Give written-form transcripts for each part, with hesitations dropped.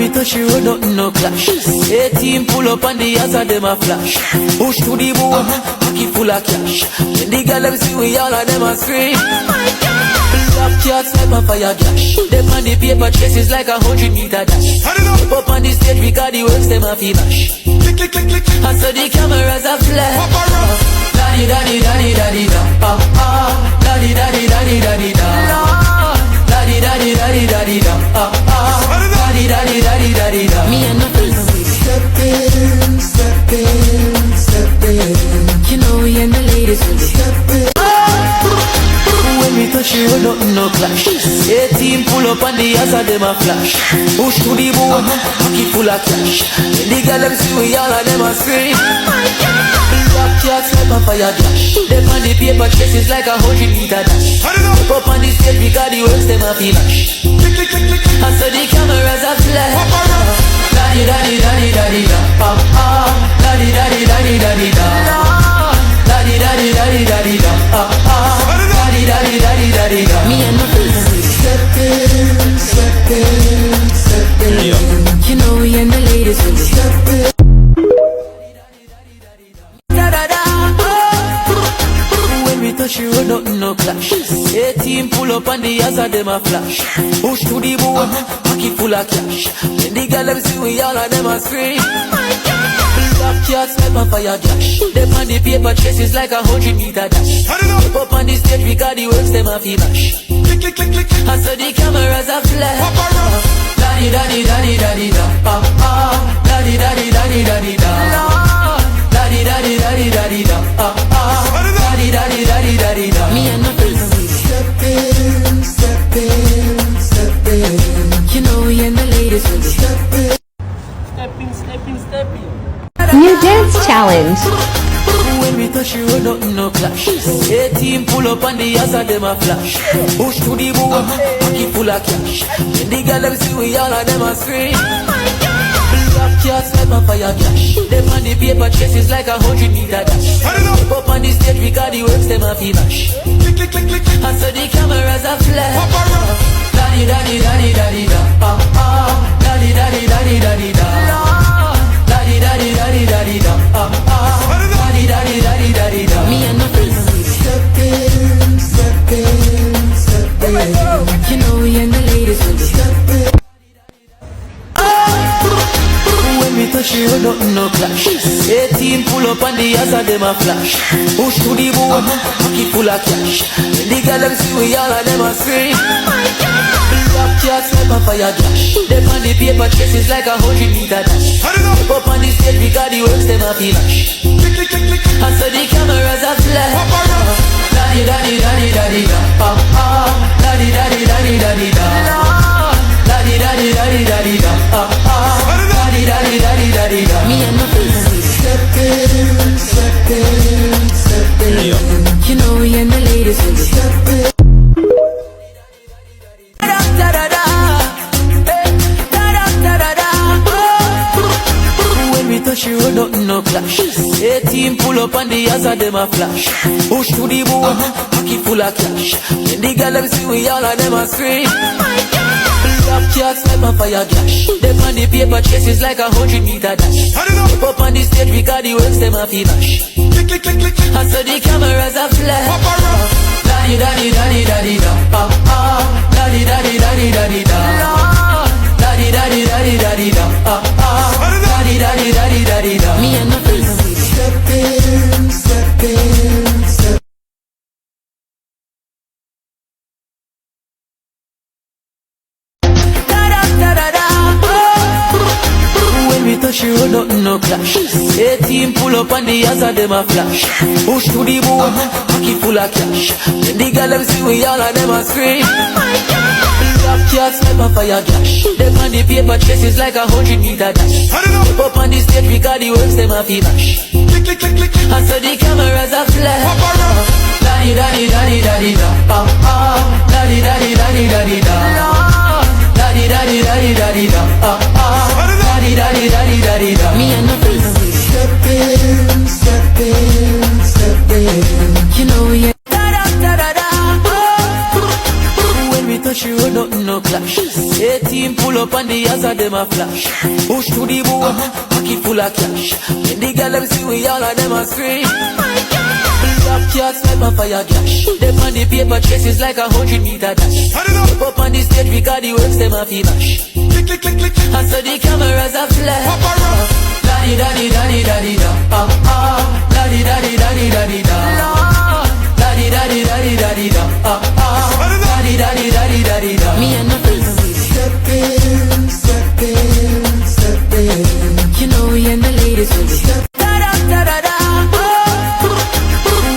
me touch you, nothing no clash. 18 pull up on the ass of them a flash. Push to the boom, pocket full of cash. When the girl them see we all of them a scream. Oh my God! Black cats like a fire dash. Them on the paper chases like 100-meter dash. Up on the stage because the works them a fee bash. Click, click, click, click. And so the cameras are flash. Daddy, daddy, daddy, daddy, da. Daddy, daddy, daddy, daddy, da. Daddy, daddy, daddy, daddy, da. Daddy, daddy, daddy, daddy, da. Me and nothing. Step in, step in, step in. You know we and the ladies will Step in. When we touch you, nothing no clash. 18 pull up on the ass of them a flash. Push to the boom, pocket full of cash. When the girl them see we all of them a scream. Oh my God! Black cats like a fire dash. Them on the paper chases like 100-meter dash. Up on the stage because the works them a fee bash. Click, click, click, click. And so the cameras are flash. Daddy, daddy, daddy, daddy, da. Daddy, daddy, daddy, daddy, da. Daddy, daddy, daddy, daddy, da. Daddy, daddy, daddy, daddy, da. Me and nothing. Step in, step in, step in. You know we and the ladies will Step in. When we touch you, nothing no clash. 18 pull up on the ass of them a flash. Push to the boom, pocket full of cash. When the girl them see we all of them a scream. Oh my God! Black cats like a fire dash. Them on the paper chases like 100-meter dash. Up on the stage because the works them a fee bash. Click, click, click, click. And so the cameras are flash. Daddy, daddy, daddy, daddy, da. Daddy, daddy, daddy, daddy, da. Daddy, daddy, daddy, daddy, da. Daddy, daddy, daddy, daddy, da. Me and nothing. Step in, step in, step in. You know we and the ladies will Step in. Steppin. New dance challenge. When we touch you, nothing no clash. 18 pull up on the ass of them a flash. Push to the boom, pocket full of cash. When the girl them see we all of them a scream. Oh my God! Black cats like a fire dash. Them on the paper chases like 100-meter dash. Up on the stage because the works them a fee bash. Click, click, click, click. And so the cameras are flash. Daddy, daddy, daddy, daddy, da. Daddy, daddy, daddy, daddy, da. Daddy, daddy, daddy, daddy, da. Daddy, daddy, daddy, daddy, da. Me and nothing. Step in, step in, step in. You know we and the ladies will Step in. When we touch you, nothing no clash. 18 pull up on the ass of them a flash. Push to the boom, pocket full of cash. When the girl them see we all of them a scream. Oh my God! Black cats like a fire dash. Them on the paper chases like 100-meter dash. Up on the stage because the works them a fee bash. Click, click, click, click. And so the cameras are flash. Daddy, daddy, daddy, daddy, da. Daddy, daddy, daddy, daddy, da. Daddy, daddy, daddy, daddy, da. Daddy, daddy, daddy, daddy, da. Me and nothing. Step in, step in, step in. You know we and the ladies will Step in. When we touch you, nothing no clash. 18 pull up on the ass of them a flash. Push to the boom, pocket full of cash. When the girl them see we all of them a scream. Oh my God! Black cats like a fire dash. Them on the paper chases like 100-meter dash. Up on the stage because the works them a fee bash. Click, click, click, click. And so the cameras are flash. Daddy, daddy, daddy, daddy, da. Daddy, daddy, daddy, daddy, da. Daddy, daddy, daddy, daddy, da. Daddy, daddy, daddy, daddy, da. Me and nothing. Step in, step in, step in. When we touch you, nothing no clash. 18 pull up on the ass of them a flash. Push to the boom, pocket full of cash. When the girl them see we all of them a scream. Oh my God! Black cats like a fire dash. Them on the paper chases like 100-meter dash. Up on the stage because the works them a fee bash. Click, click, click, click. And so the cameras are flash. Daddy, daddy, daddy, daddy, da. Daddy, daddy, daddy, daddy, da. Daddy, daddy, daddy, daddy, da. Daddy, daddy, daddy, daddy, da. Me and nothing. Step in, step in, step in. You know we and When we touch you, nothing no clash. 18 pull up on the ass of them a flash. Push to the boat, pocket full of cash. When the girl them see we all of them a scream. Black cat snipe and fire gash. Them on the paper chases like 100-meter dash. Up on the stage because the works them a fee bash. Click, click, click, click. And so the cameras are flash. Daddy, daddy, daddy, daddy, da. Daddy, daddy, daddy, daddy, da. Daddy, daddy, daddy, daddy, da. Daddy, daddy, daddy, daddy, da. Me and nothing. Step in, step in, step in. You know we and the ladies will be.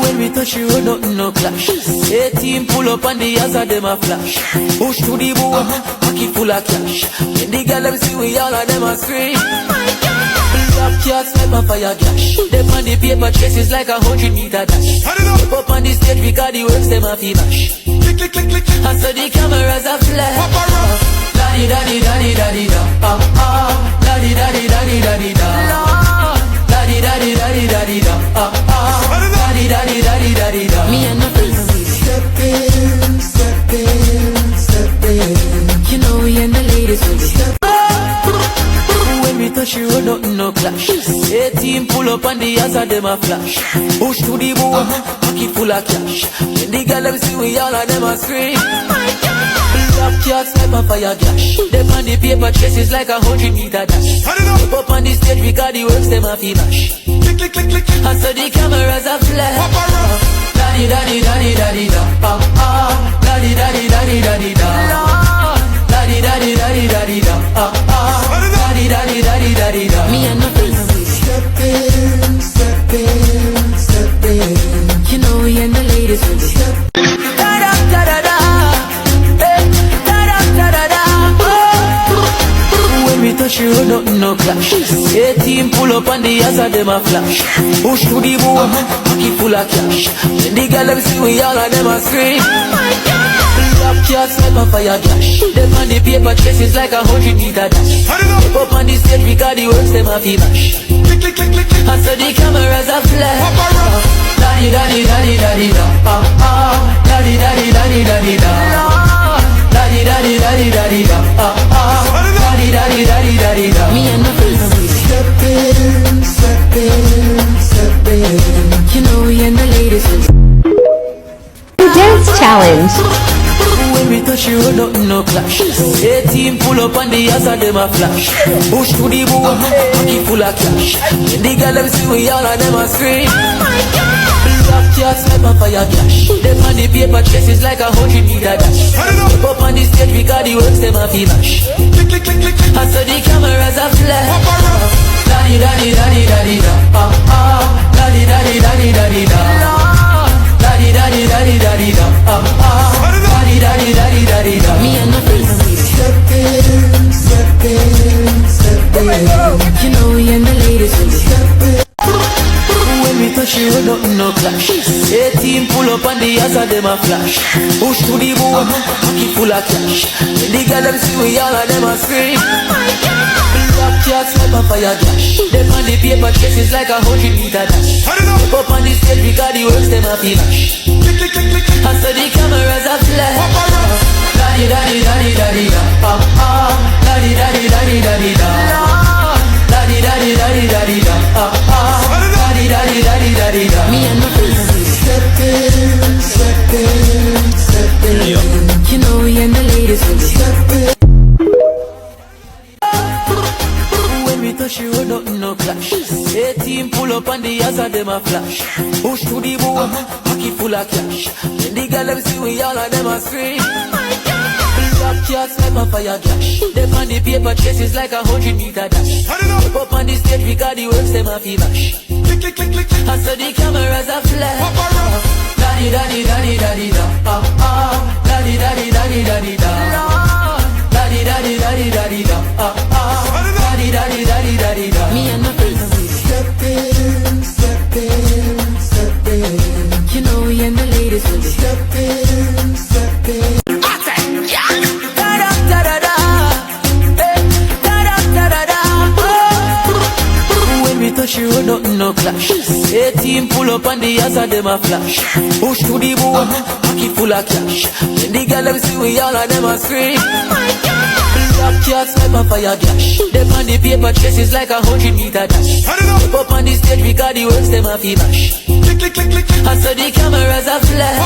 When we touch you, nothing no clash. 18 pull up on the ass of them a flash. Push to the boat, pocket full of cash. When the girl them see we all of them a scream. Black cat snipe and fire gash. Them on the paper chases like 100-meter dash. Up on the stage because the works them a fee bash. Click, click, click, click. And so the cameras are flash. Daddy, daddy, daddy, daddy, da. Daddy, daddy, daddy, daddy, da. Daddy, daddy, daddy, daddy, da. Daddy, daddy, daddy, daddy, da. Me and nothing. Step in, step in, step in. You know we and the ladies will be. When we touch you, nothing no clash. 18 pull up on the ass of them a flash. Push to the boat, pocket full of cash. When the girl them see we all of them a scream. Black cat snipe and fire gash. Them on the paper chases like 100-meter dash. Up on the stage because the works them a fee bash. Click, click, click, click. And so the cameras are flash. Daddy, daddy, daddy, daddy, da. Daddy, daddy, daddy, daddy, da. Daddy, daddy, daddy, daddy, da. Daddy, daddy, daddy, daddy, da. Me and nothing. Step in, step in, step in. You know we and the ladies will be. When we touch you, nothing no clash. 18 pull up on the ass of them a flash. Push to the boat, pocket full of cash. When the girl them see we all of them a scream. Black cat snipe and fire gash. Them on the paper chases like 100-meter dash. Up on the stage because the works them a fee bash. Click, click, click, click, click. And so the cameras are flash. Daddy, daddy, daddy, daddy, da. Daddy, daddy, daddy, daddy, da. Daddy, daddy, daddy, daddy, da. Daddy, daddy, daddy, daddy, da. Me and nothing. Step in, step in, step in. You know we and the ladies will be. Dance challenge. When we touch you, nothing no clash. 18 pull up on the ass of them a flash. Push to the boat, pocket full of cash. When the girl them see we all of them a scream. Black cat snipe and fire gash. Them on the paper chases like 100-meter dash. Up on the stage because the works them a fee bash. Click, click, click, click. And so the cameras are flash. Daddy, daddy, daddy, daddy, da. Daddy, daddy, daddy, daddy, da. Daddy, daddy, daddy, daddy, da. Daddy, daddy, daddy, daddy, da. Me and nothing. Step in, step in, step in. You know we and the ladies will be. When we touch you, nothing no clash. 18 pull up on the ass of them a flash. Push to the boat, pocket full of cash. When the girl them see we all of them a scream. Black cat snipe and fire gash. Them on the paper chases like 100-meter dash. Up on the stage because the works them a fee bash. Click, click, click, click. And so the cameras are flash. Daddy, daddy, daddy, daddy, da. Daddy, daddy, daddy, daddy, da. Daddy, daddy, daddy, daddy, da. Daddy, daddy, daddy, daddy, da. Me and nothing. Step in, step in, step in. You know we and the ladies will be. Step in. When we touch you, nothing no clash. 18 pull up on the ass of them a flash. Push to the boat, pocket full of cash. When the girl them see we all of them a scream. Black cat snipe and fire gash. Them on the paper chases like 100-meter dash. Up on the stage because the works them a fee bash. Click, click, click, click. And so the cameras are flash. Daddy, daddy, daddy, daddy, da. Daddy, daddy, daddy, daddy, da. Daddy, daddy, daddy, daddy, da. Daddy, daddy, daddy, daddy, da. Me and nothing. Step in, step in, step in. You know we and the ladies will be. Step in, step in. When we touch you, nothing no clash. 18 pull up on the ass of them a flash. Push to the boat, pocket full of cash. When the girl them see we all of them a scream. Cats snipe and fire gash. Them on the paper chases like 100-meter dash. Step up on the stage because the works them a fi bash. Click, click, click, click, click. I saw the cameras a flash.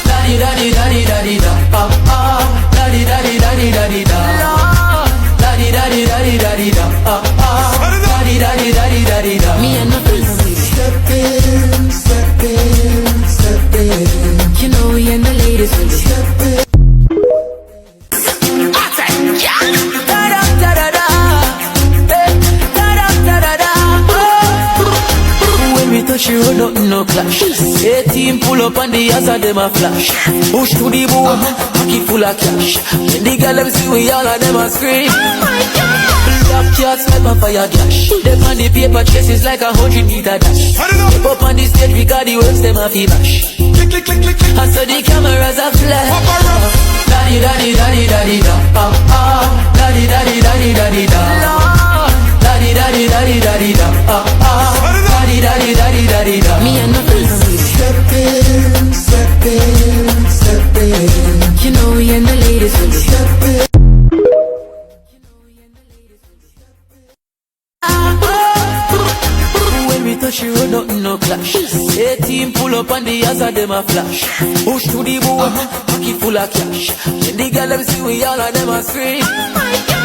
Daddy, daddy, daddy, daddy, da. Daddy, daddy, daddy, daddy, da. Daddy, daddy, daddy, daddy, da. Daddy, daddy, daddy, daddy, da. Me and nothing from you. Step in, step in, step in. You know we and the ladies with you. Step in. When we touch the road, nothing no clash. 18 pull up on the ass of them a flash. Push to the boom, pocket full of cash. When the girl them see we all of them a scream. Oh my God! Black cats snipe and fire gash. Them on the paper chases like 100-meter dash. Step up on the stage because the works them a fi bash. Click, click, click, click, click. I saw the cameras a flash. Daddy, daddy, daddy, daddy, da. Daddy, daddy, daddy, daddy, da. Daddy, daddy, daddy, daddy, da. Daddy, daddy, daddy, daddy, da. Me and nothing from you. Step in, step in, step in. You know we and the ladies with you. Step in. When we touch the road, nothing no clash. 18 pull up on the ass of them a flash. Push to the boom, pocket full of cash. When the girl them see we all of them a scream. Oh my God!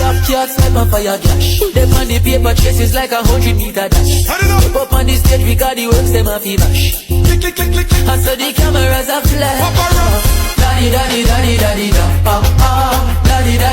Black cats snipe and fire gash. Them on the paper chases like 100-meter dash. Step up on the stage because the works them a fi bash. Click, click, click, click, click. I saw the cameras a flash. Daddy, daddy, daddy, daddy, da. Daddy, daddy,